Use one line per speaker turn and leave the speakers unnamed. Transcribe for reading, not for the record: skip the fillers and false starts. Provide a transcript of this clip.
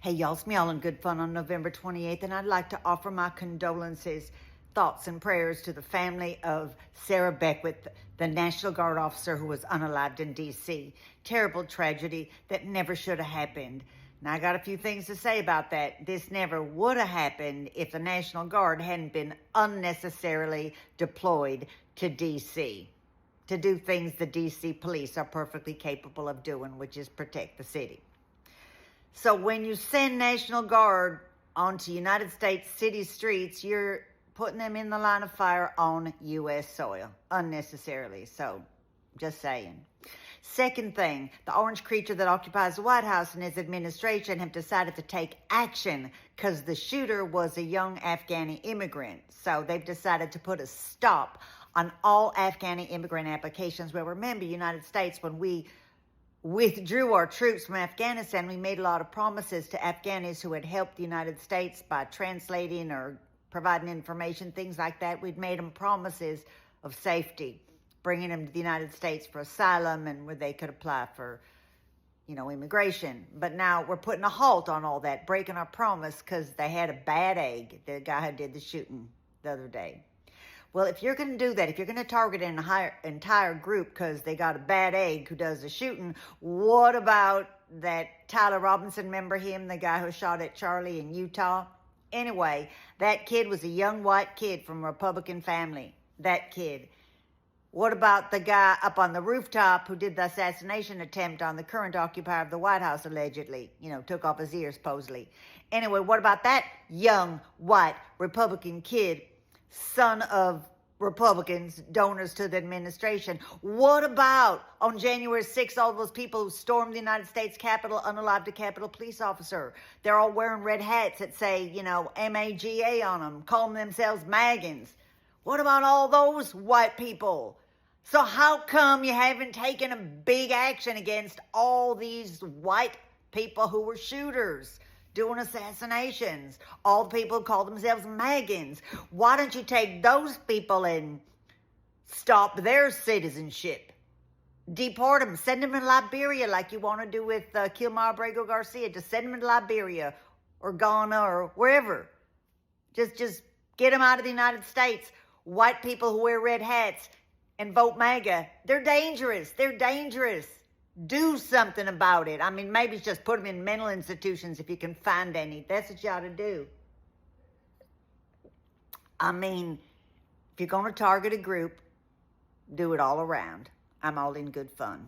Hey, y'all, it's me all in good fun on November 28th, and I'd like to offer my condolences, thoughts, and prayers to the family of Sarah Beckwith, the National Guard officer who was unalived in D.C. Terrible tragedy that never should have happened. Now, I got a few things to say about that. This never would have happened if the National Guard hadn't been unnecessarily deployed to D.C. to do things the D.C. police are perfectly capable of doing, which is protect the city. So when you send National Guard onto United States city streets, you're putting them in the line of fire on U.S. soil unnecessarily. So just saying. Second thing, the orange creature that occupies the White House and his administration have decided to take action because the shooter was a young Afghani immigrant. So they've decided to put a stop on all Afghani immigrant applications. Well, remember, United States, when we withdrew our troops from Afghanistan, we made a lot of promises to Afghanis who had helped the United States by translating or providing information, things like that. We'd made them promises of safety, bringing them to the United States for asylum and where they could apply for, immigration. But now we're putting a halt on all that, breaking our promise because they had a bad egg, the guy who did the shooting the other day. Well, if you're going to do that, if you're going to target an entire group because they got a bad egg who does the shooting, what about that Tyler Robinson? Remember him, the guy who shot at Charlie in Utah? Anyway, that kid was a young white kid from a Republican family. That kid. What about the guy up on the rooftop who did the assassination attempt on the current occupier of the White House, allegedly? Took off his ears, supposedly. Anyway, what about that young white Republican kid, son of Republicans, donors to the administration? What about on January 6th, all those people who stormed the United States Capitol, unalived a Capitol police officer? They're all wearing red hats that say, MAGA on them, calling themselves MAGAs. What about all those white people? So how come you haven't taken a big action against all these white people who were shooters, doing assassinations, all the people who call themselves MAGAs? Why don't you take those people and stop their citizenship? Deport them, send them to Liberia like you want to do with Kilmar Abrego Garcia. Just send them to Liberia or Ghana or wherever. Just get them out of the United States. White people who wear red hats and vote MAGA, they're dangerous. They're dangerous. Do something about it. I mean, maybe just put them in mental institutions if you can find any. That's what you ought to do. I mean, if you're going to target a group, do it all around. I'm all in good fun.